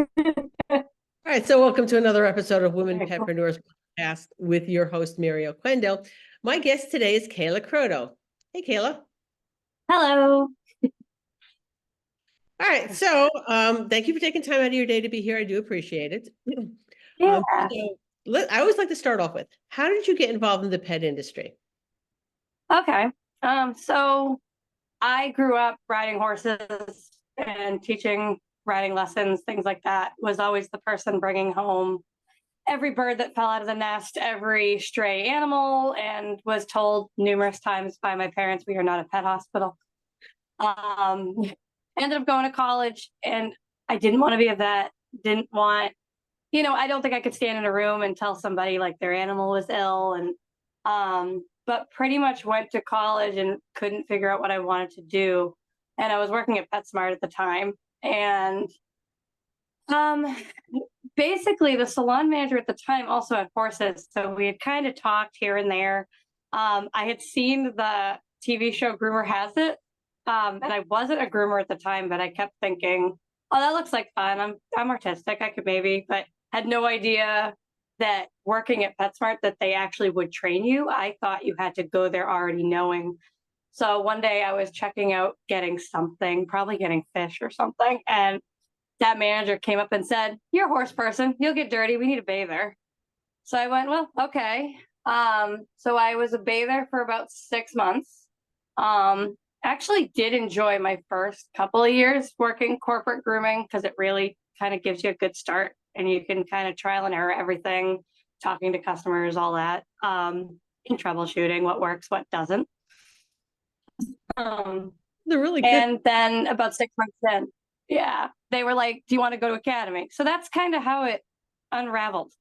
All right, so welcome to another episode of Women Very cool. Petpreneurs Podcast with your host, Maryoquendo. My guest today is Kayla Croteau. Hey, Kayla. Hello. All right, so thank you for taking time out of your day to be here. I do appreciate it. Yeah. I always like to start off with, how did you get involved in the pet industry? Okay. So I grew up riding horses and teaching riding lessons, things like that. Was always the person bringing home every bird that fell out of the nest, every stray animal, and was told numerous times by my parents, we are not a pet hospital. Um, Ended up going to college, and I didn't want to be a vet, didn't want, I don't think I could stand in a room and tell somebody like their animal was ill. And but pretty much went to college and couldn't figure out what I wanted to do. And I was working at PetSmart at the time. And um basically the salon manager at the time also had horses. So we had kind of talked here and there. I had seen the TV show Groomer Has It. And I wasn't a groomer at the time, but I kept thinking, oh, that looks like fun. I'm artistic. I could maybe, but had no idea that working at PetSmart that they actually would train you. I thought you had to go there already knowing. So one day I was checking out getting something, probably getting fish or something, and that manager came up and said, "You're a horse person. You'll get dirty. We need a bather." So I went, well, okay. So I was a bather for about 6 months. Actually did enjoy my first couple of years working corporate grooming because it really kind of gives you a good start and you can kind of trial and error everything, talking to customers, all that, and troubleshooting what works, what doesn't. They're really good. And then about 6 months in, yeah, they were like, "Do you want to go to academy?" So that's kind of how it unraveled.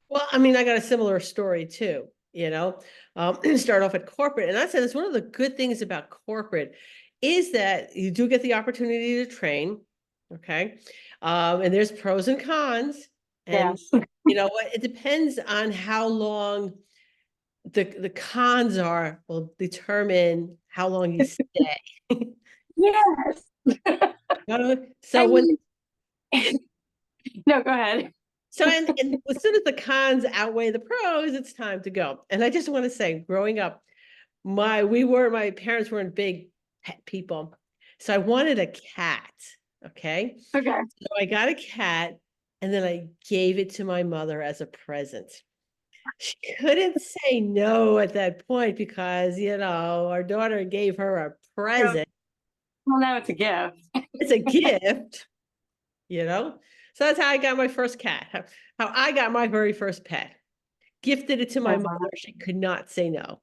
Well, I mean, I got a similar story too, start off at corporate. And I said, it's one of the good things about corporate is that you do get the opportunity to train. Okay. And there's pros and cons. And Yes. you know what? It depends on how long the cons are will determine how long you stay. Yes. So I when mean, no, go ahead. and as soon as the cons outweigh the pros, it's time to go. And I just want to say, growing up, my parents weren't big pet people. So I wanted a cat. Okay. Okay. So I got a cat and then I gave it to my mother as a present. She couldn't say no at that point because, our daughter gave her a So, present. well, now it's a gift. It's a gift, So that's how I got my first cat. How I got my very first pet. Gifted it to my mother. She could not say no.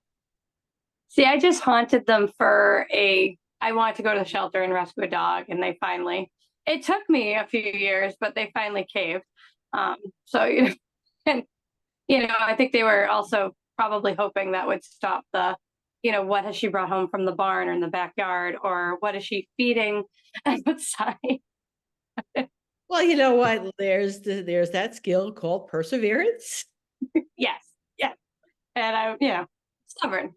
See, I just haunted them I wanted to go to the shelter and rescue a dog, and it took me a few years, but they finally caved. Um, so, and, I think they were also probably hoping that would stop what has she brought home from the barn or in the backyard, or what is she feeding outside? Well, you know what? There's that skill called perseverance. Yes. Yes. And stubborn.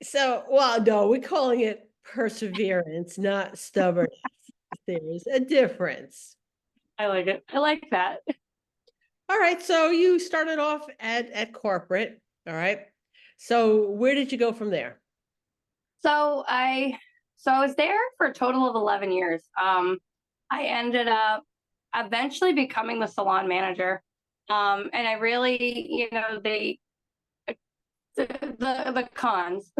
So, well, no, we're calling it perseverance, not stubbornness. There's a difference. I like it. I like that. All right. So you started off at corporate. All right. So where did you go from there? So I was there for a total of 11 years. I ended up eventually becoming the salon manager. And I really, the cons.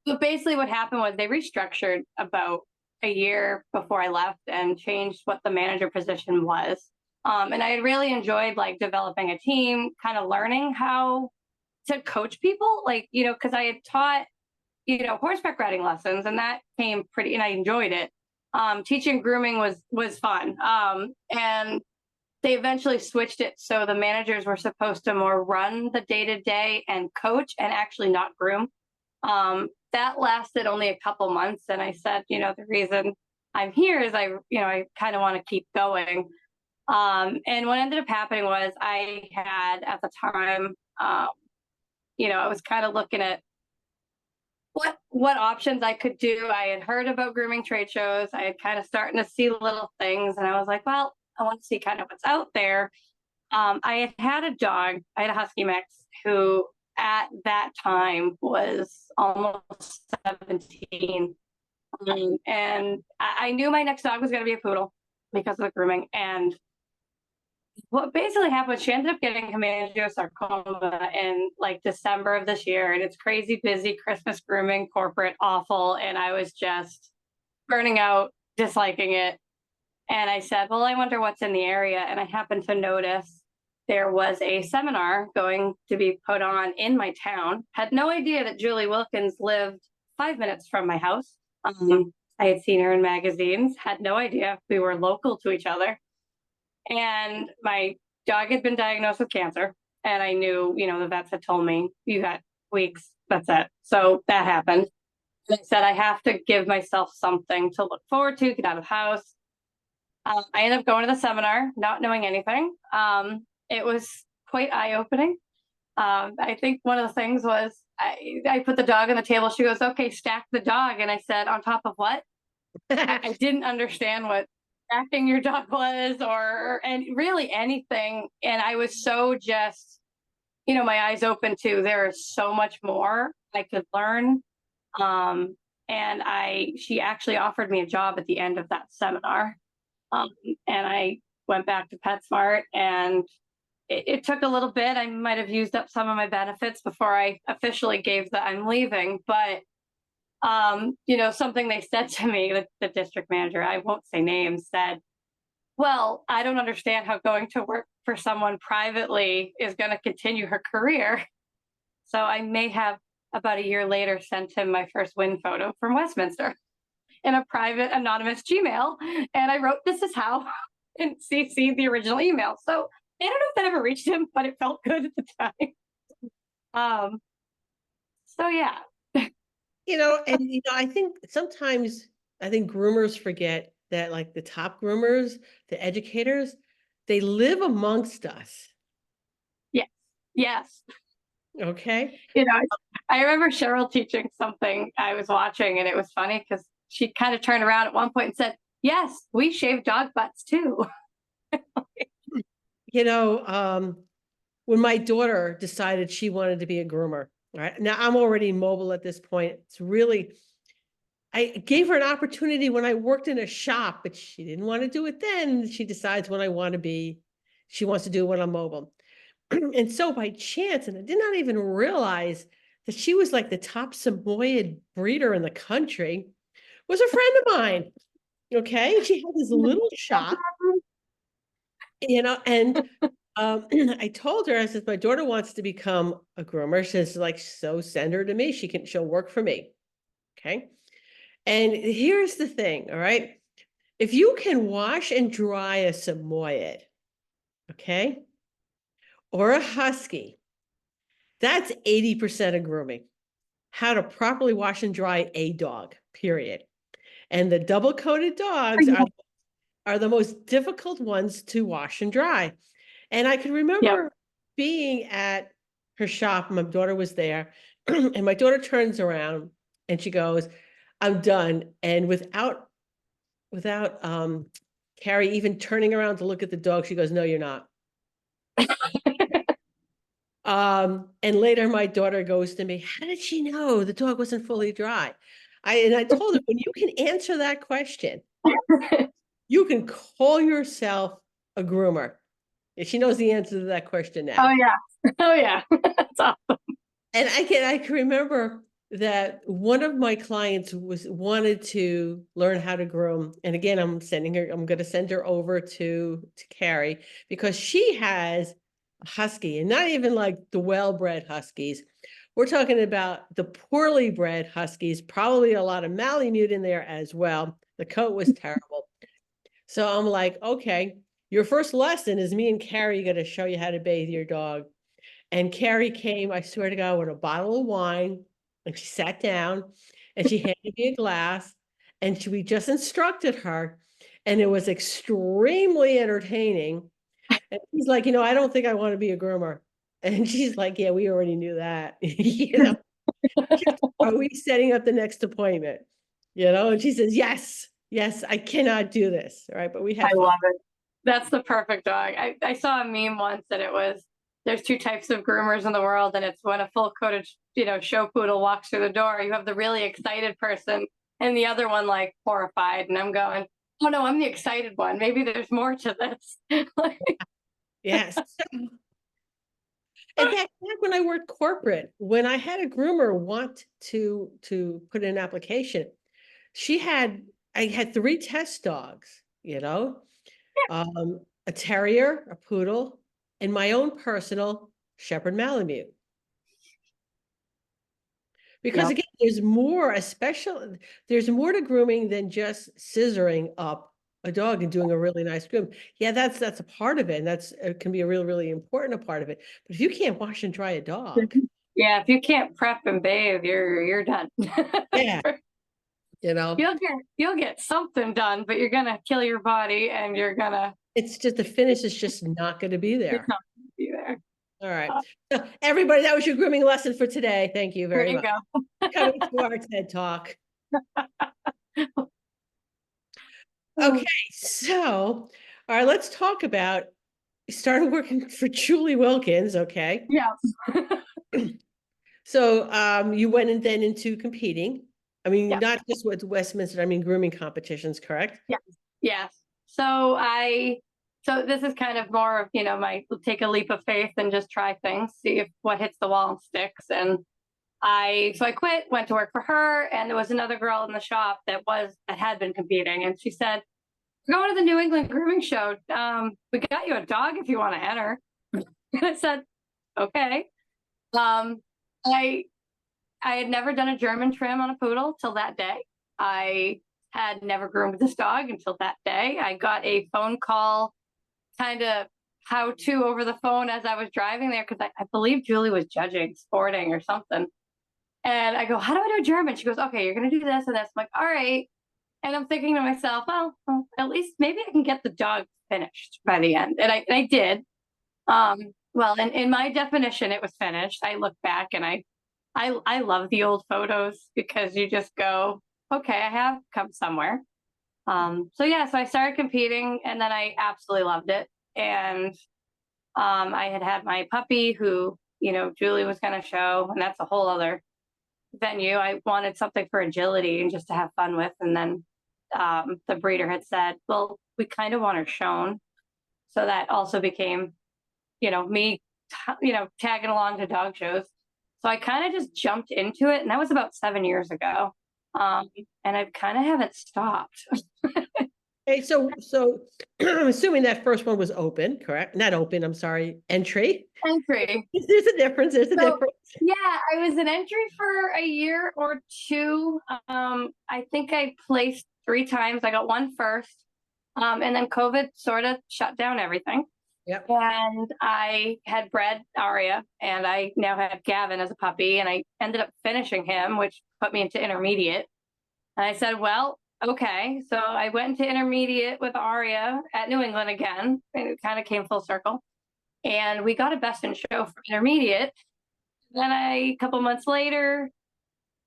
But basically what happened was they restructured about a year before I left and changed what the manager position was. And I really enjoyed like developing a team, kind of learning how to coach people, like, because I had taught, horseback riding lessons, and that came pretty, and I enjoyed it. Teaching grooming was fun. And they eventually switched it so the managers were supposed to more run the day to day and coach and actually not groom. That lasted only a couple months, and I said, the reason I'm here is I kind of want to keep going. And what ended up happening was I had at the time, I was kind of looking at what options I could do. I had heard about grooming trade shows. I had kind of starting to see little things, and I was like, well, I want to see kind of what's out there. I had a dog. I had a husky mix who at that time was almost 17. And I knew my next dog was going to be a poodle because of the grooming. And what basically happened, she ended up getting hemangiosarcoma in like December of this year. And it's crazy busy Christmas grooming, corporate, awful. And I was just burning out, disliking it. And I said, well, I wonder what's in the area. And I happened to notice there was a seminar going to be put on in my town. Had no idea that Julie Wilkins lived 5 minutes from my house. I had seen her in magazines, had no idea we were local to each other. And my dog had been diagnosed with cancer. And I knew, the vets had told me, you got weeks, that's it. So that happened. And I said, I have to give myself something to look forward to, get out of the house. I ended up going to the seminar, not knowing anything. It was quite eye-opening. I think one of the things was I put the dog on the table. She goes, okay, stack the dog. And I said, on top of what? I didn't understand what stacking your dog was and really anything. And I was so just, my eyes open to there is so much more I could learn. And she actually offered me a job at the end of that seminar. And I went back to PetSmart, and it took a little bit. I might have used up some of my benefits before I officially gave the I'm leaving. But, something they said to me, the district manager, I won't say names, said, well, I don't understand how going to work for someone privately is going to continue her career. So I may have about a year later sent him my first win photo from Westminster in a private anonymous Gmail. And I wrote, this is how, and CC the original email. So I don't know if that ever reached him, but it felt good at the time. So yeah. I think sometimes groomers forget that like the top groomers, the educators, they live amongst us. Yes. Yes. Okay. I remember Cheryl teaching something I was watching, and it was funny because she kind of turned around at one point and said, yes, we shave dog butts too. When my daughter decided she wanted to be a groomer, right now, I'm already mobile at this point. I gave her an opportunity when I worked in a shop, but she didn't want to do it then. She decides she wants to do it when I'm mobile. And so by chance, and I did not even realize that she was like the top Samoyed breeder in the country, was a friend of mine. Okay. She had this little shop, and I told her, I said, my daughter wants to become a groomer. She's like, so send her to me. She'll work for me. Okay. And here's the thing. All right. If you can wash and dry a Samoyed, okay, or a Husky, that's 80% of grooming. How to properly wash and dry a dog, period. And the double-coated dogs are the most difficult ones to wash and dry. And I can remember being at her shop. My daughter was there, and my daughter turns around and she goes, I'm done. And without Carrie even turning around to look at the dog, she goes, no, you're not. And later my daughter goes to me, how did she know the dog wasn't fully dry? I told her, when you can answer that question, you can call yourself a groomer. She knows the answer to that question now. Oh yeah. Oh yeah. That's awesome. And I can remember that one of my clients wanted to learn how to groom. And again, I'm going to send her over to Carrie, because she has a husky, and not even like the well-bred huskies. We're talking about the poorly bred huskies, probably a lot of Malamute in there as well. The coat was terrible. So I'm like, okay, your first lesson is me and Carrie going to show you how to bathe your dog. And Carrie came, I swear to God, with a bottle of wine, and she sat down and she handed me a glass, and we just instructed her, and it was extremely entertaining. And he's like, I don't think I want to be a groomer. And she's like, yeah, we already knew that. Are we setting up the next appointment? And she says, yes, I cannot do this. All right. But we I have fun. love it. That's the perfect dog. I saw a meme once that it was, there's two types of groomers in the world, and it's when a full coated, show poodle walks through the door, you have the really excited person and the other one like horrified. And I'm going, oh no, I'm the excited one. Maybe there's more to this. Yes. And back when I worked corporate, when I had a groomer want to put in an application, I had 3 test dogs, a terrier, a poodle, and my own personal Shepherd Malamute. Because Yep. again, there's more to grooming than just scissoring up a dog and doing a really nice groom. Yeah, that's a part of it, and it can be a really important part of it. But if you can't wash and dry a dog, Yeah, if you can't prep and bathe, you're done. yeah, You'll get something done, but you're gonna kill your body, and it's just the finish is just not going to be it's there. not gonna be there. All right, so everybody, that was your grooming lesson for today. Thank you There very you much. go. Coming to our TED Talk. Okay, so all right, let's talk about you started working for Julie Wilkins, okay? Yeah. So you went into competing. I mean, Yeah. not just with Westminster, I mean grooming competitions, correct? Yes. Yes. So this is kind of more of, my take a leap of faith and just try things, see if what hits the wall and sticks. And I quit, went to work for her, and there was another girl in the shop that had been competing, and she said, "We're going to the New England Grooming Show. We got you a dog if you want to enter." And I said, "Okay." I had never done a German trim on a poodle till that day. I had never groomed this dog until that day. I got a phone call, kind of how to over the phone as I was driving there, because I believe Julie was judging sporting or something. And I go, "How do I do German?" She goes, "Okay, you're going to do this and this." I'm like, "All right." And I'm thinking to myself, well, at least maybe I can get the dog finished by the end. And I did. Well, in my definition, it was finished. I look back and I love the old photos because you just go, okay, I have come somewhere. So I started competing, and then I absolutely loved it. And I had my puppy who, Julie was going to show, and that's a whole other venue. I wanted something for agility and just to have fun with. And then the breeder had said, well, we kind of want her shown. So that also became, me, tagging along to dog shows. So I kind of just jumped into it, and that was about 7 years ago. And I kind of haven't stopped. Okay, so I'm assuming that first one was open, correct? Not open, I'm sorry, entry. Entry. There's a difference. Yeah, I was an entry for a year or two. I think I placed 3 times. I got one first. And then COVID sort of shut down everything. Yep. And I had bred Aria, and I now have Gavin as a puppy, and I ended up finishing him, which put me into intermediate. And I said, well, okay. So I went into intermediate with Aria at New England again, and it kind of came full circle. And we got a best in show for intermediate. Then a couple months later,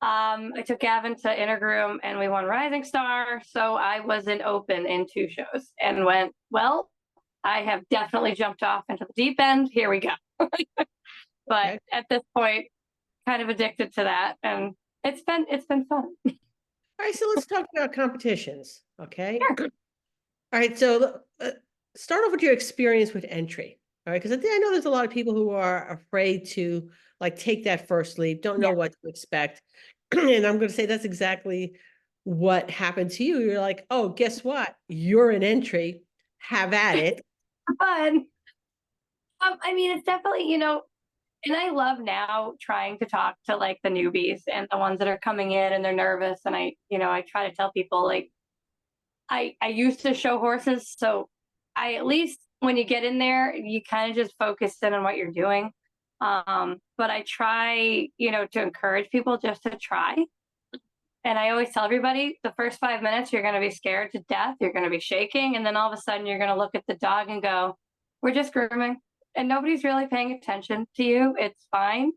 I took Gavin to intergroom, and we won Rising Star. So I was in open in 2 shows and went, well, I have definitely jumped off into the deep end. Here we go. But Okay. at this point, kind of addicted to that, and it's been fun. All right, so let's talk about competitions. Okay. Sure. All right, so start off with your experience with entry. All right, because I know there's a lot of people who are afraid to take that first leap, don't know what to expect. And I'm going to say that's exactly what happened to you. You're like, oh, guess what? You're an entry. Have at it. Fun. I mean, it's definitely, and I love now trying to talk to the newbies and the ones that are coming in and they're nervous. And I try to tell people I used to show horses. So I, at least when you get in there, you kind of just focus in on what you're doing. But I try, to encourage people just to try. And I always tell everybody the first 5 minutes, you're going to be scared to death. You're going to be shaking. And then all of a sudden you're going to look at the dog and go, we're just grooming, and nobody's really paying attention to you. It's fine.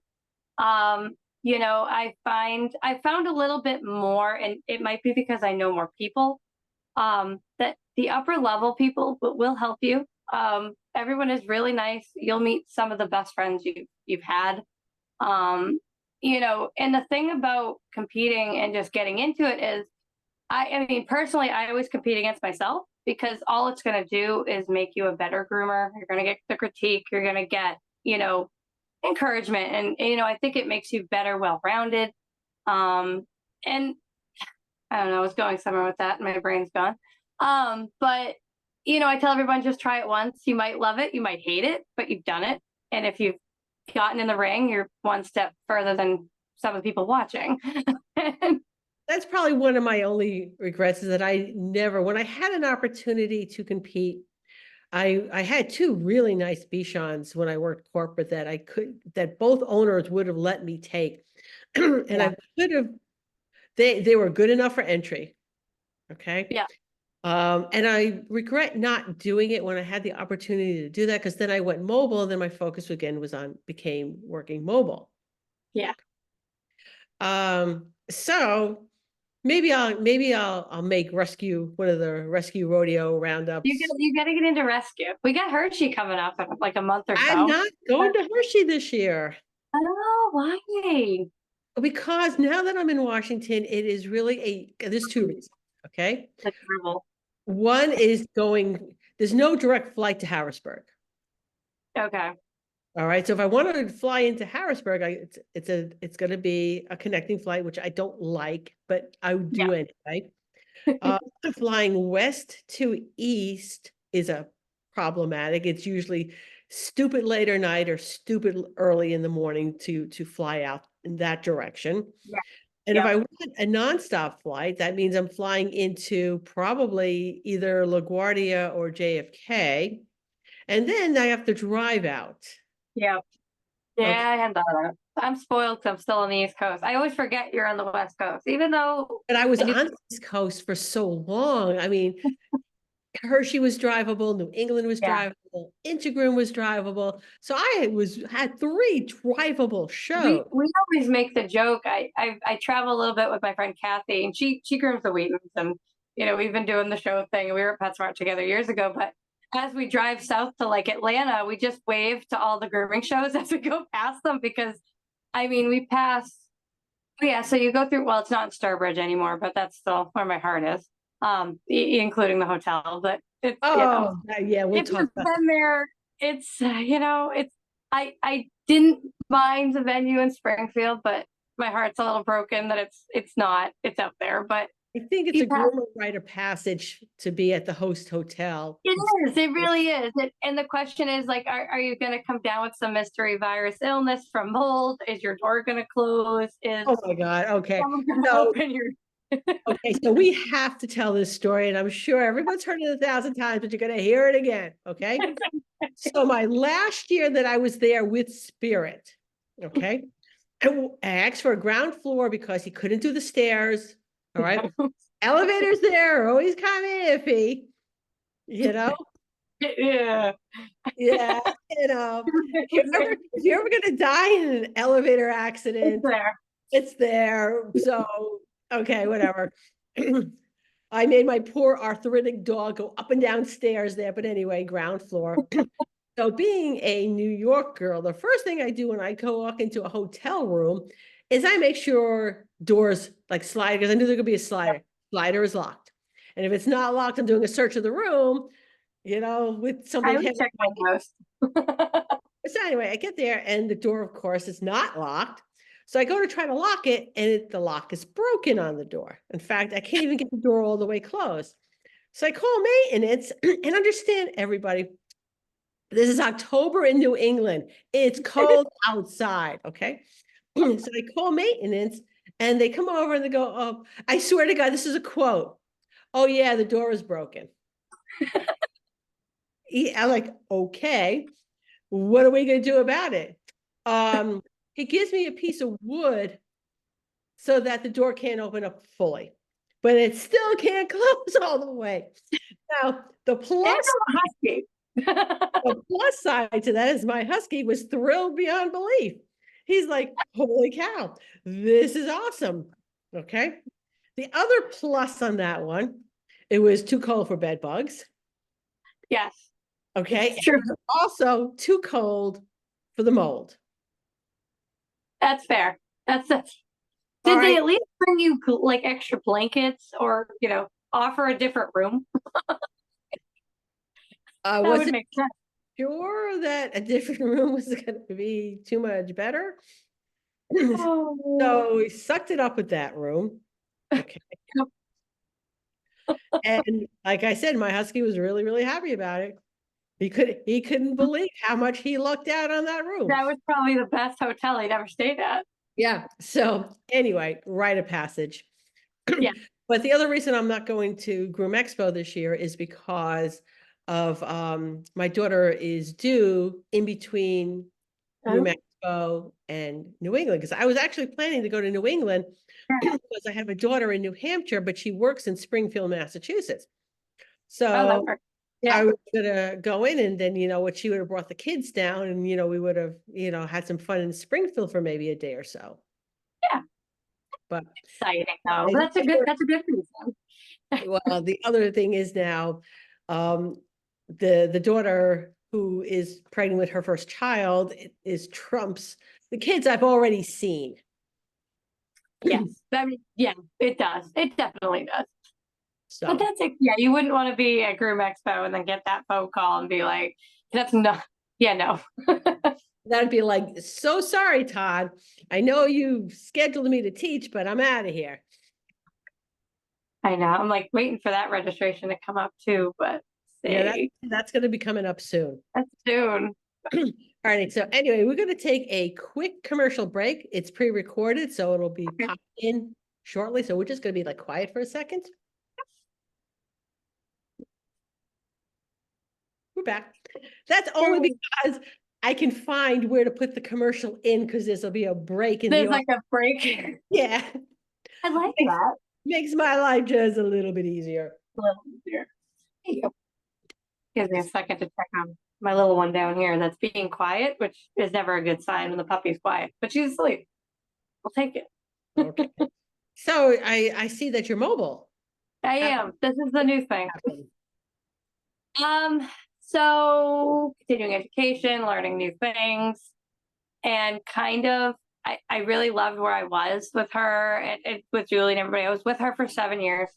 I found a little bit more, and it might be because I know more people, that the upper level people will help you. Everyone is really nice. You'll meet some of the best friends you've had. Um, and the thing about competing and just getting into it is, I mean, personally, I always compete against myself because all it's going to do is make you a better groomer. You're going to get the critique. You're going to get, encouragement, and I think it makes you better, well-rounded. Um, and I don't know, I was going somewhere with that, and my brain's gone. But I tell everyone, just try it once. You might love it, you might hate it, but you've done it. And if you've gotten in the ring, you're one step further than some of the people watching. That's probably one of my only regrets is that I never, when I had an opportunity to compete, I had two really nice Bichons when I worked corporate that both owners would have let me take. And Yeah. I could have, they were good enough for entry. Okay. Yeah. And I regret not doing it when I had the opportunity to do that, because then I went mobile, and then my focus again became working mobile. Yeah. So maybe I'll make one of the rescue rodeo roundups. You got to get into rescue. We got Hershey coming up in like a month or I'm so. not going to Hershey this year Oh, why? because now that I'm in Washington, it is really there's two reasons. Okay. That's terrible. One is there's no direct flight to Harrisburg. Okay. All right. So if I want to fly into Harrisburg, it's going to be a connecting flight, which I don't like, but I would do Yeah. anyway. Flying west to east is a problematic. It's usually stupid late at night or stupid early in the morning to fly out in that direction. Yeah. And if Yeah. I want a nonstop flight, that means I'm flying into probably either LaGuardia or JFK, and then I have to drive out. Yeah. Yeah, Okay. I had that. I'm spoiled because I'm still on the East Coast. I always forget you're on the West Coast, even though But I was I do. on the East Coast for so long. I mean, Hershey was drivable, New England was Yeah, drivable, Integrum was drivable. So had three drivable shows. we always make the joke. I travel a little bit with my friend Kathy, and she grooms the Wheatons, and we've been doing the show thing. We were at PetSmart together years ago, but as we drive south to like Atlanta, we just wave to all the grooming shows as we go past them because, I mean, we pass. Yeah, so you go through. Well, it's not in Sturbridge anymore, but that's still where my heart is, including the hotel. But it's Oh, yeah, we'll if talk you've about been there, it's I didn't mind the venue in Springfield, but my heart's a little broken that it's out there. But I think it's you a have, groomer rite of passage to be at the host hotel. it really is. And the question is like, are you going to come down with some mystery virus illness from mold? Is your door going to close? Is Oh my God. Okay. someone going to So, open your? okay. So we have to tell this story, and I'm sure everyone's heard it 1,000 times, but you're going to hear it again. Okay. So my last year that I was there with Spirit, okay, I asked for a ground floor because he couldn't do the stairs. All right. Elevators there are always kind of iffy, you know? Yeah. Yeah, if you're ever gonna die in an elevator accident, There. it's there. So, okay, whatever. I made my poor arthritic dog go up and down stairs there, but anyway, ground floor. So being a New York girl, the first thing I do when I go walk into a hotel room is I make sure doors like slide, because I knew there could be a slider. Slider is locked. And if it's not locked, I'm doing a search of the room, with I something would heavy. check my house. So anyway, I get there and the door, of course, is not locked. So I go to try to lock it, and the lock is broken on the door. In fact, I can't even get the door all the way closed. So I call maintenance, and understand, everybody, this is October in New England. It's cold outside, okay? So I call maintenance, and they come over and they go, "Oh, I swear to God, this is a quote. Oh yeah, the door is broken." I'm like, okay, what are we going to do about it? He gives me a piece of wood so that the door can't open up fully, but it still can't close all the way. Now, the plus side to that is my husky was thrilled beyond belief. He's like, holy cow, this is awesome. Okay. The other plus on that one, it was too cold for bed bugs. Yes, Okay. it's true. It was also too cold for the mold. That's fair. That's All Did they right. at least bring you like extra blankets or, offer a different room? I That would wasn't make sense. sure that a different room was going to be too much better. Oh. So we sucked it up with that room. Okay. And like I said, my husky was really, really happy about it. He couldn't believe how much he lucked out on that room. That was probably the best hotel he'd ever stayed at. Yeah. So anyway, rite of passage. Yeah. But the other reason I'm not going to Groom Expo this year is because of my daughter is due in between Groom Oh, Expo and New England, because I was actually planning to go to New England because I have a daughter in New Hampshire, but she works in Springfield, Massachusetts. oh, that So worked. Yeah. I was gonna go in and then, what she would have brought the kids down and, we would have, had some fun in Springfield for maybe a day or so. Yeah. But Exciting though. I- That's a good reason. well, the other thing is now, um, the daughter who is pregnant with her first child is trumps the kids I've already seen. Yes. I mean, yeah, it does. It definitely does. But So that's it. Yeah, you wouldn't want to be at Groom Expo and then get that phone call and be like, that's not, yeah, no. that'd be like, so sorry, Todd. I know you scheduled me to teach, but I'm out of here. I know. I'm like waiting for that registration to come up too, but Yeah, see, that's going to be coming up soon. that's soon. All right. So anyway, we're going to take a quick commercial break. It's pre-recorded, so it'll be Okay. popped in shortly. So we're just going to be like quiet for a second. We're back. That's only because I can find where to put the commercial in because there's will be a break in There's the like a break. yeah. I like Makes, that. makes my life just a little bit easier. A little easier. There you go. Gives me a second to check on my little one down here that's being quiet, which is never a good sign when the puppy's quiet, but she's asleep. I'll take it. Okay. So I see that you're mobile. I How am. This is the new thing. happened? So continuing education, learning new things, and kind of I really loved where I was with her and with Julie and everybody. I was with her for 7 years,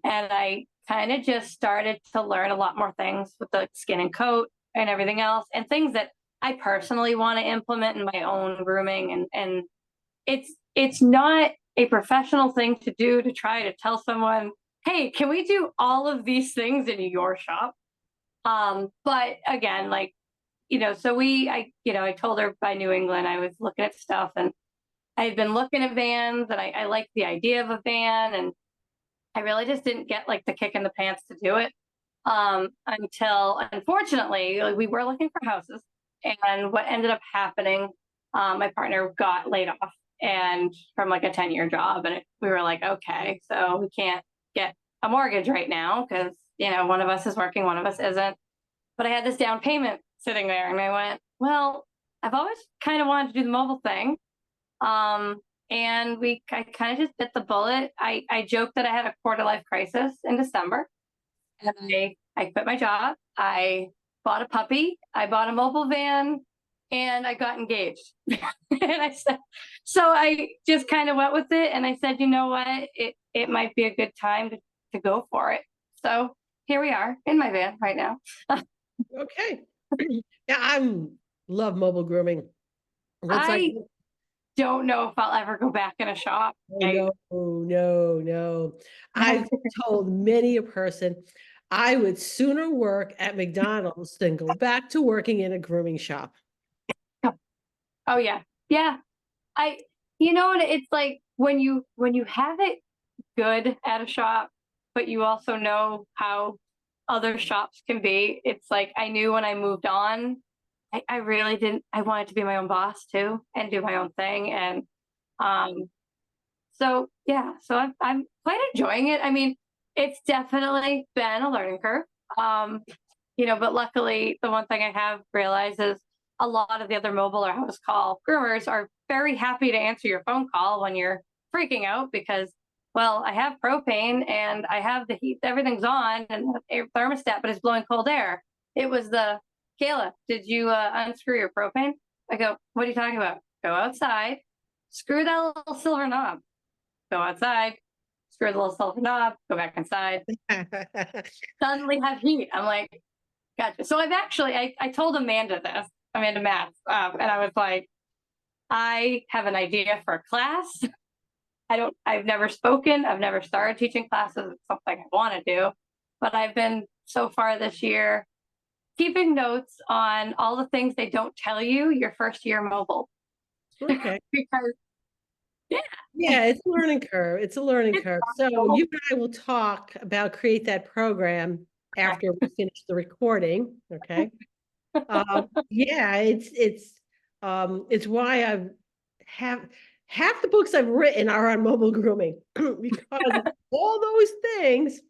and I kind of just started to learn a lot more things with the skin and coat and everything else, and things that I personally want to implement in my own grooming. And it's not a professional thing to do to try to tell someone, hey, can we do all of these things in your shop? But again, like, so I told her by New England, I was looking at stuff and I had been looking at vans and I liked the idea of a van, and I really just didn't get like the kick in the pants to do it. Until unfortunately, like, we were looking for houses, and what ended up happening, my partner got laid off and from like a 10-year job, and we were like, okay, so we can't get a mortgage right now because one of us is working, one of us isn't. But I had this down payment sitting there, and I went, well, I've always kind of wanted to do the mobile thing. And I kind of just bit the bullet. I joked that I had a quarter life crisis in December, and I quit my job. I bought a puppy. I bought a mobile van, and I got engaged. And I said, so I just kind of went with it, and I said, you know what, it might be a good time to go for it. So here we are in my van right now. Okay. Yeah, love mobile grooming. Once I don't know if I'll ever go back in a shop. no, no. I've told many a person I would sooner work at McDonald's than go back to working in a grooming shop. Oh yeah. Yeah. You know what, it's like when you have it good at a shop, but you also know how other shops can be. It's like I knew when I moved on, I really didn't. I wanted to be my own boss too and do my own thing. And so yeah, so I'm quite enjoying it. I mean, it's definitely been a learning curve. But luckily, the one thing I have realized is a lot of the other mobile or house call groomers are very happy to answer your phone call when you're freaking out because, well, I have propane and I have the heat, everything's on and the thermostat, but it's blowing cold air. It was the Kayla, did you unscrew your propane? I go, what are you talking about? Go outside, screw that little silver knob, go outside, screw the little silver knob, go back inside, suddenly have heat. I'm like, gotcha. So I told Amanda this, Amanda Matz, and I was like, I have an idea for a class. I've never spoken, I've never started teaching classes. It's something I want to do, but I've been so far this year keeping notes on all the things they don't tell you your first year mobile. Okay. Because Yeah, it's a learning curve. It's a learning curve. So you and I will talk about create that program after we finish the recording. Okay. Yeah, it's why I've have half the books I've written are on mobile grooming because all those things.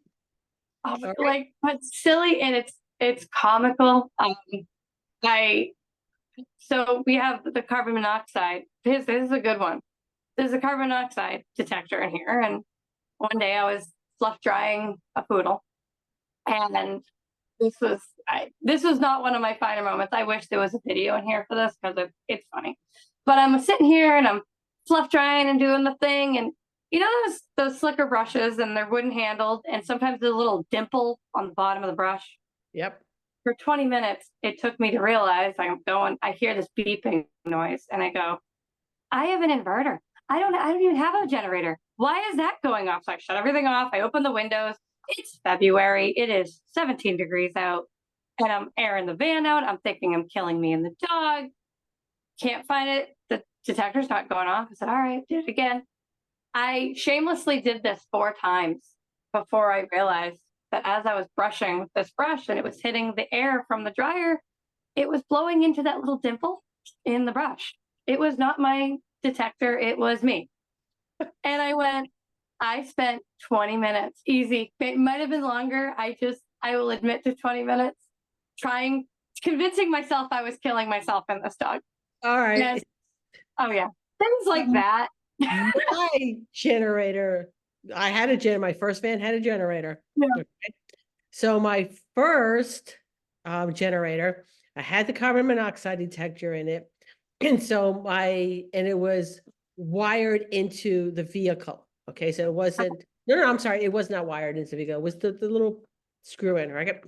like, but silly and it's comical. So we have the carbon monoxide. This is a good one. There's a carbon monoxide detector in here, and one day I was fluff drying a poodle, and this was not one of my finer moments. I wish there was a video in here for this because it's funny. But I'm sitting here and I'm fluff drying and doing the thing, and you know those slicker brushes and they're wooden handled, and sometimes there's a little dimple on the bottom of the brush. Yep. For 20 minutes, it took me to realize I hear this beeping noise, and I go, I have an inverter. I don't even have a generator. Why is that going off? So I shut everything off. I open the windows. It's February. It is 17 degrees out, and I'm airing the van out. I'm thinking I'm killing me and the dog. Can't find it. The detector's not going off. I said, all right, did it again. I shamelessly did this 4 times before I realized that as I was brushing with this brush and it was hitting the air from the dryer, it was blowing into that little dimple in the brush. It was not my detector, it was me. And I spent 20 minutes, easy. It might have been longer. I will admit to 20 minutes convincing myself I was killing myself and this dog. All right. And, oh yeah, things like that. My generator, my first van had a generator. Yeah. Okay. So my first generator, I had the carbon monoxide detector in it. And so it was wired into the vehicle. Okay. So it wasn't, no, I'm sorry. It was not wired into the vehicle. It was the little screw in, right?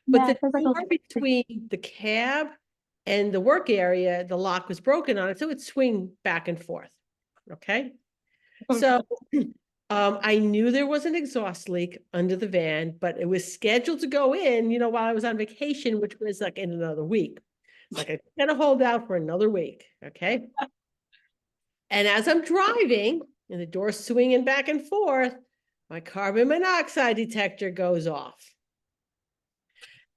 But Yeah, the door between the cab and the work area, the lock was broken on it. So it'd swing back and forth. Okay. So I knew there was an exhaust leak under the van, but it was scheduled to go in, while I was on vacation, which was like in another week. It's like I gotta hold out for another week. Okay. And as I'm driving and the door's swinging back and forth, my carbon monoxide detector goes off.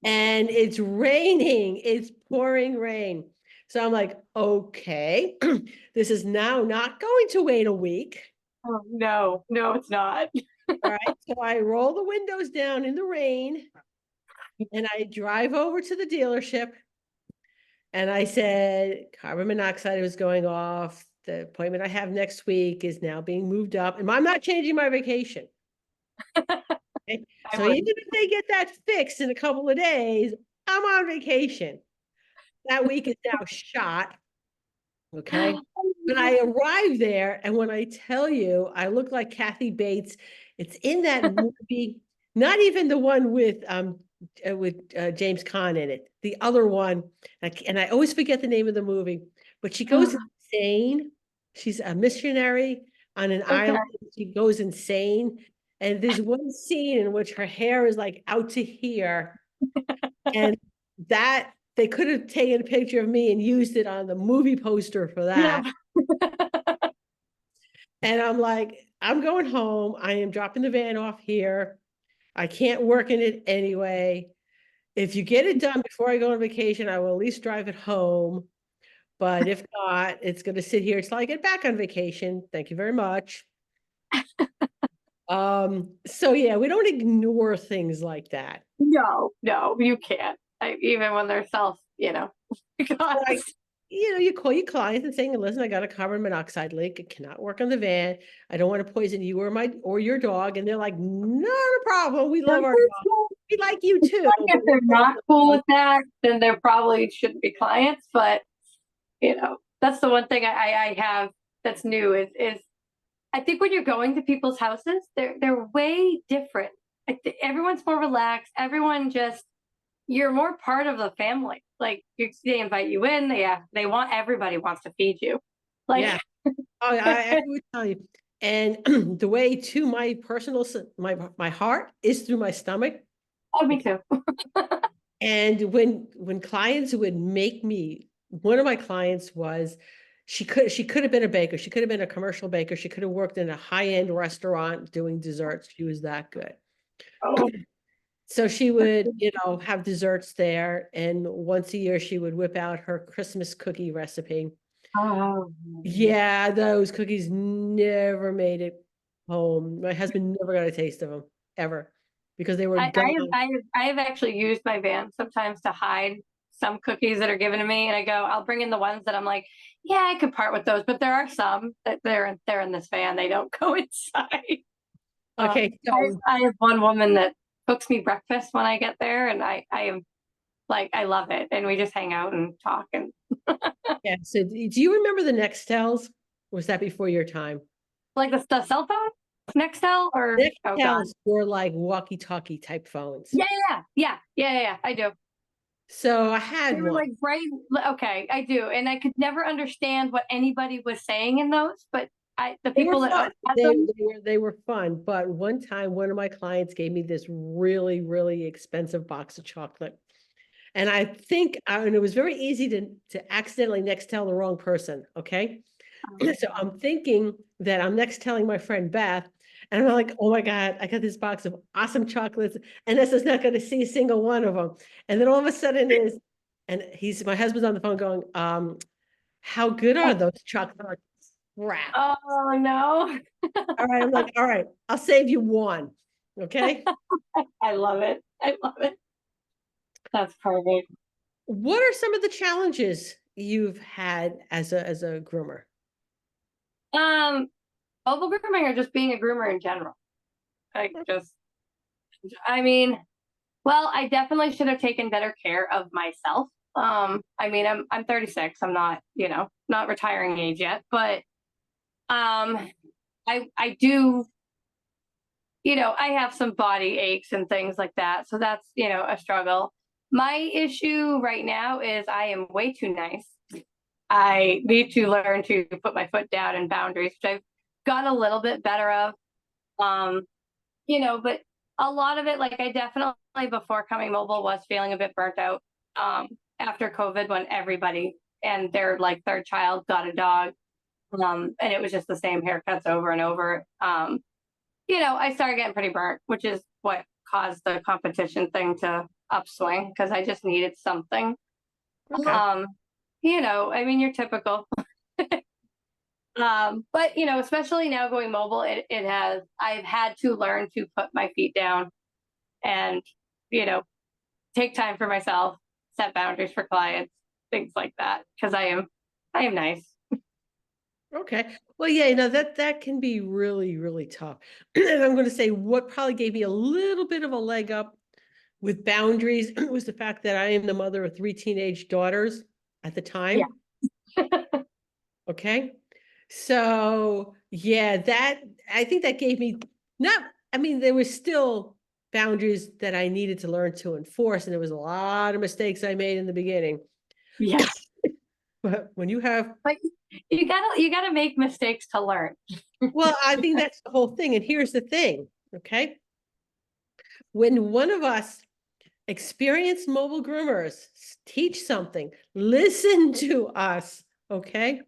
And it's raining, it's pouring rain. So I'm like, okay, this is now not going to wait a week. Oh, no, it's not. All right. So I roll the windows down in the rain and I drive over to the dealership and I said, carbon monoxide was going off. The appointment I have next week is now being moved up and I'm not changing my vacation. Okay? So even if they get that fixed in a couple of days, I'm on vacation. That week is now shot. Okay. But I arrived there, and when I tell you, I look like Kathy Bates. It's in that movie, not even the one with James Caan in it. The other one, and I always forget the name of the movie. But she goes insane. She's a missionary on an island. She goes insane, and there's one scene in which her hair is like out to here, and that. They could have taken a picture of me and used it on the movie poster for that. Yeah. And I'm like, I'm going home. I am dropping the van off here. I can't work in it anyway. If you get it done before I go on vacation, I will at least drive it home. But if not, it's going to sit here until I get back on vacation. Thank you very much. So yeah, we don't ignore things like that. No, you can't. Even when they're because You call your clients and saying, listen, I got a carbon monoxide leak. It cannot work on the van. I don't want to poison you or your dog. And they're like, not a problem. We love our dog. We like you too. if they're not cool with that, then they probably shouldn't be clients. But that's the one thing I have that's new is I think when you're going to people's houses, they're way different. Everyone's more relaxed. Everyone just you're more part of the family. Like they invite you in. They want everybody wants to feed you. Like Yeah. Oh, I would tell you. And the way to my personal, my heart is through my stomach. oh, me too. And when clients would make me, one of my clients was, she could have been a baker. She could have been a commercial baker. She could have worked in a high-end restaurant doing desserts. She was that good. Oh, So she would, have desserts there. And once a year, she would whip out her Christmas cookie recipe. oh. Yeah, those cookies never made it home. My husband never got a taste of them, ever, because they were I, I have gone. I have I have actually used my van sometimes to hide some cookies that are given to me, and I'll bring in the ones that I'm like, yeah, I could part with those, but there are some that they're in this van. They don't go inside. Okay, so I have one woman that cooks me breakfast when I get there, and I am like I love it, and we just hang out and talk. And yeah, so do you remember the Nextels? Was that before your time? like the cell phone, Nextel, or oh god, Nextels were like walkie-talkie type phones. yeah. I do. So I They had were one. like bright. Okay, I do, and I could never understand what anybody was saying in those. But the They were people that fun. had They, them, they were they were fun. But one time, one of my clients gave me this really, really expensive box of chocolate. And I think, and it was very easy to accidentally next tell the wrong person. Okay. So I'm thinking that I'm next telling my friend Beth, and I'm like, oh my God, I got this box of awesome chocolates, and this is not going to see a single one of them. And then all of a sudden and my husband's on the phone going, how good are those chocolates? Crap. oh no, All right. I'm like, all right, I'll save you one. Okay. I love it. I love it. That's perfect. What are some of the challenges you've had as a groomer? Um, mobile grooming or just being a groomer in general. Like just, I mean, well, I definitely should have taken better care of myself. I mean, I'm 36. I'm not, not retiring age yet, but I do, I have some body aches and things like that. So that's, a struggle. My issue right now is I am way too nice. I need to learn to put my foot down and boundaries, which I've gotten a little bit better of. Um, but a lot of it, like I definitely before coming mobile was feeling a bit burnt out. After COVID, when everybody and their like third child got a dog, and it was just the same haircuts over and over. I started getting pretty burnt, which is what caused the competition thing to upswing because I just needed something. Okay. I mean, you're typical. But especially now going mobile, I've had to learn to put my feet down and, you know, take time for myself, set boundaries for clients, things like that. Cause I am nice. Okay. Well, yeah, that can be really, really tough. And I'm going to say what probably gave me a little bit of a leg up with boundaries was the fact that I am the mother of 3 teenage daughters at the Yeah. time. Okay. So yeah, I think that gave me not, I mean, there was still boundaries that I needed to learn to enforce, and there was a lot of mistakes I made in the beginning. Yes. But when you have, But you gotta make mistakes to learn. well, I think that's the whole thing. And here's the thing, okay? When one of us experienced mobile groomers teach something, listen to us, okay?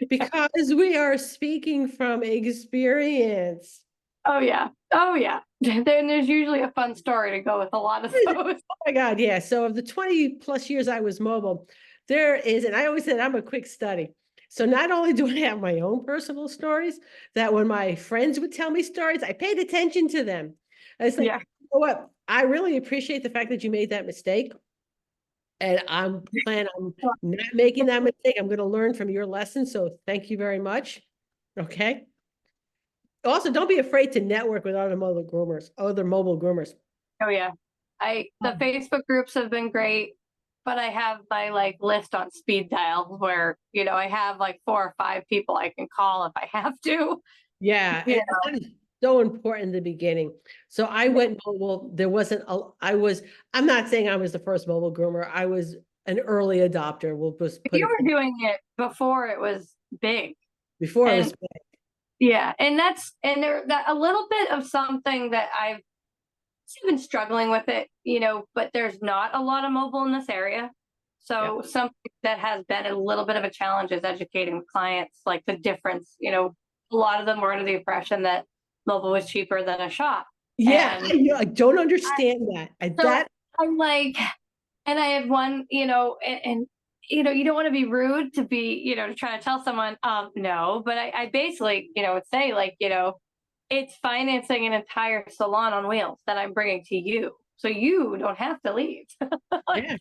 Because we are speaking from experience. Oh yeah. Oh yeah. Then there's usually a fun story to go with a lot of those. Oh my God, yeah. So of the 20 plus years I was mobile, there is, and I always said I'm a quick study. So not only do I have my own personal stories, that when my friends would tell me stories, I paid attention to them. I was like, Yeah. you know what? I really appreciate the fact that you made that mistake. And I'm planning on not making that mistake. I'm going to learn from your lesson. So thank you very much. Okay. Also, don't be afraid to network with other mobile groomers. Oh yeah. The Facebook groups have been great, but I have my like list on speed dial where, I have like 4 or 5 people I can call if I have to. Yeah, You and know. that is so important in the beginning. So I went mobile. I'm not saying I was the first mobile groomer. I was an early adopter. We'll just put You it were doing it before it was big. before it And was. yeah, and there that a little bit of something that I've been struggling with it, but there's not a lot of mobile in this area. Yeah. So something that has been a little bit of a challenge is educating the clients, like the difference. A lot of them were under the impression that mobile was cheaper than a shop. Yeah, And I don't understand that. so I'm like, and I had one, and you don't want to be rude to be, to try to tell someone, no, but I basically, would say like, it's financing an entire salon on wheels that I'm bringing to you. So you don't have to leave. yeah,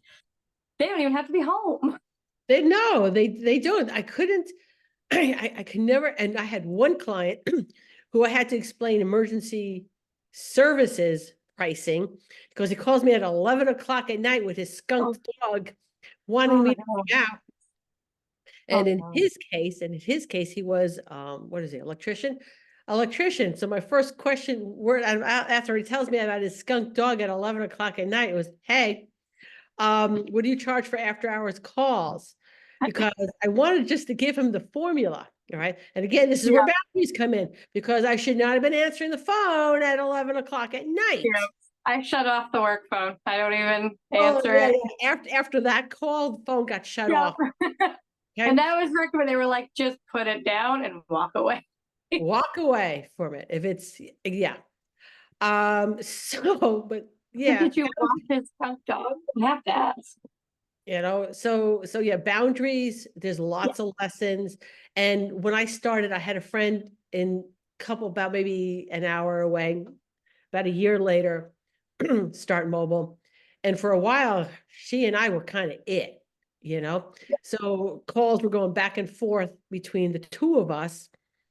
They don't even have to be home. they don't. I couldn't. I could never. And I had one client who I had to explain emergency services pricing because he calls me at 11 o'clock at night with his Oh, skunk dog wanting oh me to no. be out. Oh And no. in his case, he was what is he, electrician? Electrician. So my first question word after he tells me about his skunk dog at 11 o'clock at night was, hey, what do you charge for after hours calls? Because I wanted just to give him the formula. All right. And again, this is where Yeah, boundaries come in because I should not have been answering the phone at 11 o'clock at yeah. night. I shut off the work phone. I don't even Oh, answer yeah, it. yeah. After that call, the phone got shut Yeah. off. Okay. And that was recommended. They were like, just put it down and walk away. Walk away from it. If it's, yeah. But yeah, Did you walk his skunk dog? I have to ask. so yeah, boundaries, there's Yeah. lots of lessons. And when I started, I had a friend in couple about maybe an hour away, about a year later, start mobile. And for a while, she and I were kind of it. So calls were going back and forth between the two of us.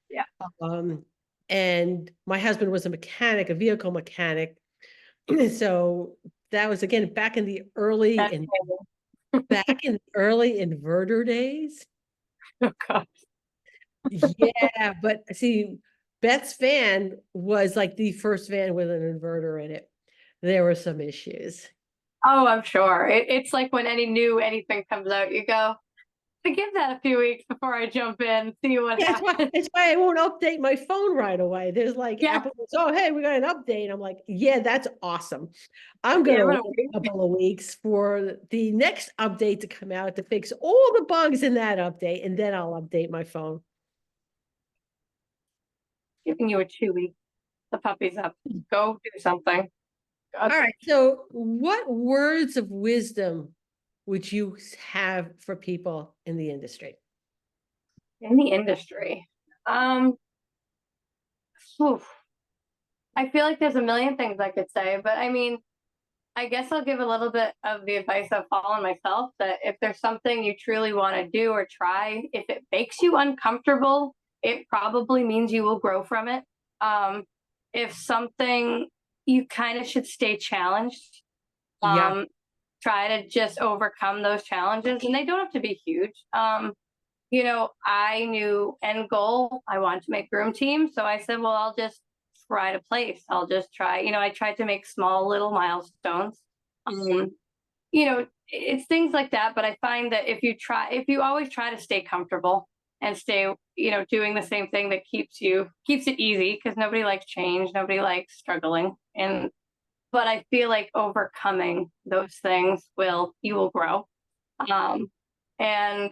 Yeah. Um, and my husband was a mechanic, a vehicle mechanic. So that was again That's back in the early inverter days. oh god. Yeah, but see, Beth's van was like the first van with an inverter in it. There were some issues. Oh, I'm sure. It's like when anything comes out, you go, to give that a few weeks before I jump in, see what Yeah, happens. that's why I won't update my phone right away. There's like Yeah, Apple goes, oh, hey, we got an update. I'm like, yeah, that's awesome. I'm yeah, gonna I'm wait gonna wait. a couple of weeks for the next update to come out to fix all the bugs in that update, and then I'll update my phone. Giving you a 2 week. The puppy's up. Go do something. All right. So, what words of wisdom would you have for people in the industry? In the industry. Um, oof. I feel like there's a million things I could say, but I mean, I guess I'll give a little bit of the advice I've followed myself that if there's something you truly want to do or try, if it makes you uncomfortable, it probably means you will grow from it. Um, if something you kind of should stay challenged, Yeah. um, try to just overcome those challenges, and they don't have to be huge. I knew end goal, I wanted to make groom team. So I said, well, I'll just try to place. I'll just try, I tried to make small little milestones. Um, it's things like that. But I find that if you always try to stay comfortable and stay, doing the same thing that keeps it easy because nobody likes change, nobody likes struggling. But I feel like overcoming those things you will grow. Um, and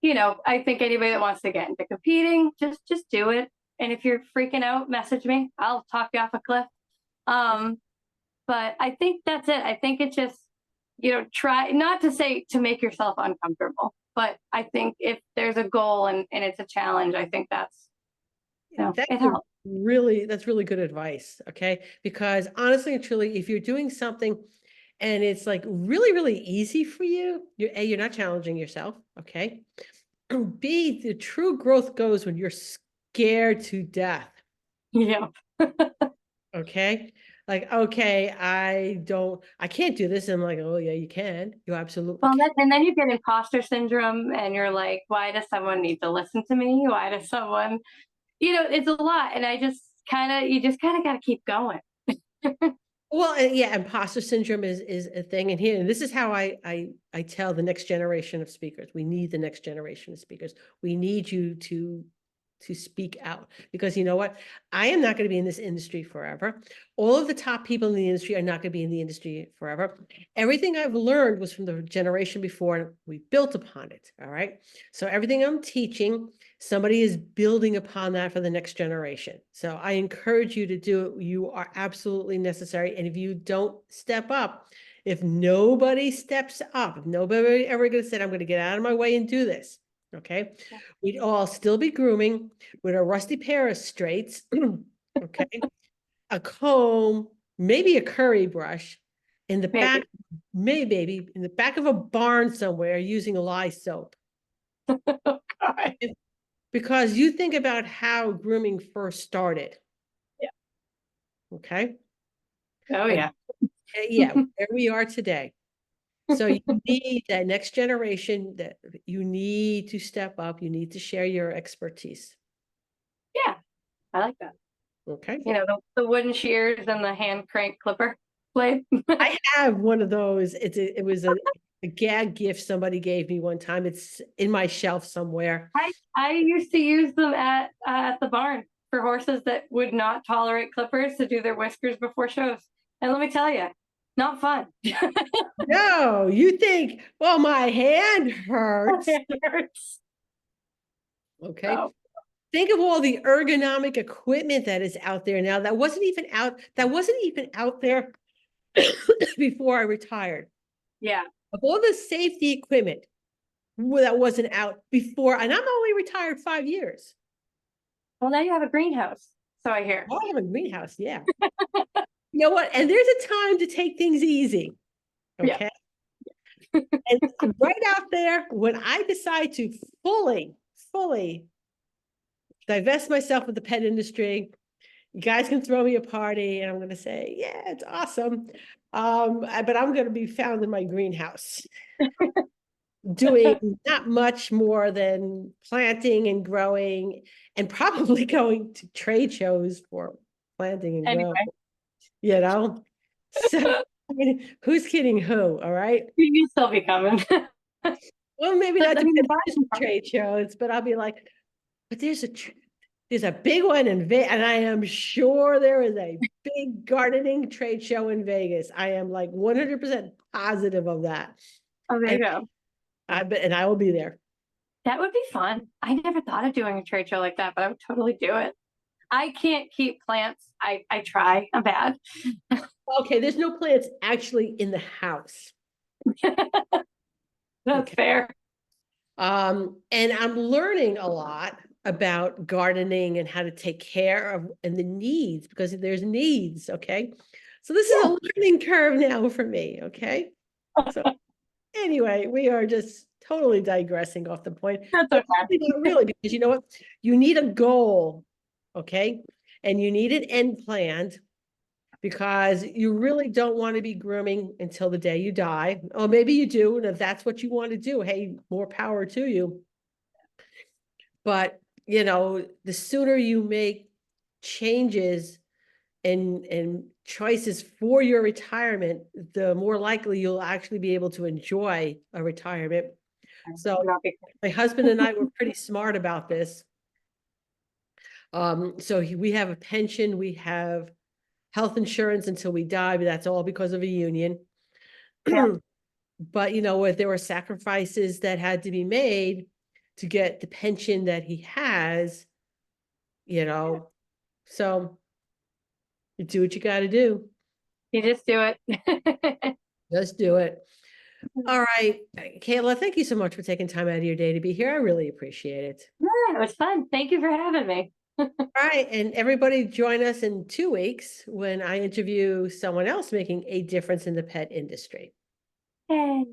I think anybody that wants to get into competing, just do it. And if you're freaking out, message me. I'll talk you off a cliff. Um, but I think that's it. I think it's just, try not to say to make yourself uncomfortable, but I think if there's a goal and it's a challenge, I think that's, That's it helps. that's really good advice. Okay. Because honestly and truly, if you're doing something and it's like really, really easy for you, you're not challenging yourself, okay? B, the true growth goes when you're scared to death, Yeah. okay? Like, okay, I can't do this. And I'm like, oh yeah, you can. You absolutely Well, can. and then you get imposter syndrome, and you're like, why does someone need to listen to me? Why does someone, it's a lot. And you just kind of got to keep going. Well, yeah, imposter syndrome is a thing in here, and this is how I tell the next generation of speakers. We need the next generation of speakers. We need you to speak out, because you know what? I am not going to be in this industry forever. All of the top people in the industry are not going to be in the industry forever. Everything I've learned was from the generation before, and we built upon it. All right. So everything I'm teaching, somebody is building upon that for the next generation. So I encourage you to do it. You are absolutely necessary. And if you don't step up, if nobody steps up, if nobody ever going to say, I'm going to get out of my way and do this, okay, we'd all still be grooming with a rusty pair of straights, okay, a comb, maybe a curry brush in the back, Maybe. maybe in the back of a barn somewhere using a lye soap. Oh, God. Because you think about how grooming first started. Yeah. Okay. Oh, And yeah. yeah, where we are today. So you need that next generation, that you need to step up. You need to share your expertise. Yeah. I like that. Okay. The wooden shears and the hand crank clipper blade. I have one of those. It was a gag gift somebody gave me one time. It's in my shelf somewhere. I used to use them at the barn for horses that would not tolerate clippers to do their whiskers before shows. And let me tell you, not fun. No, you think, well, my hand hurts. It hurts. Okay. So, Think of all the ergonomic equipment that is out there now that wasn't even out there before I retired. yeah. Of all the safety equipment that wasn't out before, and I'm only retired 5 years. Well, now you have a greenhouse. So I hear. Oh, I have a greenhouse, yeah. You know what? And there's a time to take things easy. Yeah. Okay. And right out there, when I decide to fully divest myself of the pet industry, you guys can throw me a party and I'm going to say, yeah, it's awesome. But I'm going to be found in my greenhouse doing not much more than planting and growing, and probably going to trade shows for planting and growing, Anyway, you know? So, I mean, who's kidding who? All right. you still be coming. Well, maybe But not I to mean, the just barn. trade shows, but I'll be like, but there's a big one in Vegas, and I am sure there is a big gardening trade show in Vegas. I am like 100% positive of that. Oh, there you And go. I will be there. That would be fun. I never thought of doing a trade show like that, but I would totally do it. I can't keep plants. I try. I'm bad. Okay, there's no plants actually in the house. That's Okay. fair. And I'm learning a lot about gardening and how to take care of and the needs, because there's needs. Okay. So this is Yeah. a learning curve now for me. Okay. So anyway, we are just totally digressing off the point, That's but okay. not really, because you know what? You need a goal. Okay. And you need an end plan, because you really don't want to be grooming until the day you die. Or maybe you do. And if that's what you want to do, hey, more power to you. But, the sooner you make changes and choices for your retirement, the more likely you'll actually be able to enjoy a retirement. So my husband and I were pretty smart about this. So we have a pension, we have health insurance until we die, but that's all because of a union. Yeah. But if there were sacrifices that had to be made to get the pension that he has, so you do what you got to do. You just do it. Just do it. All right, Kayla, thank you so much for taking time out of your day to be here. I really appreciate it. Yeah, it was fun. Thank you for having me. All right, and everybody join us in 2 weeks when I interview someone else making a difference in the pet industry. Yay.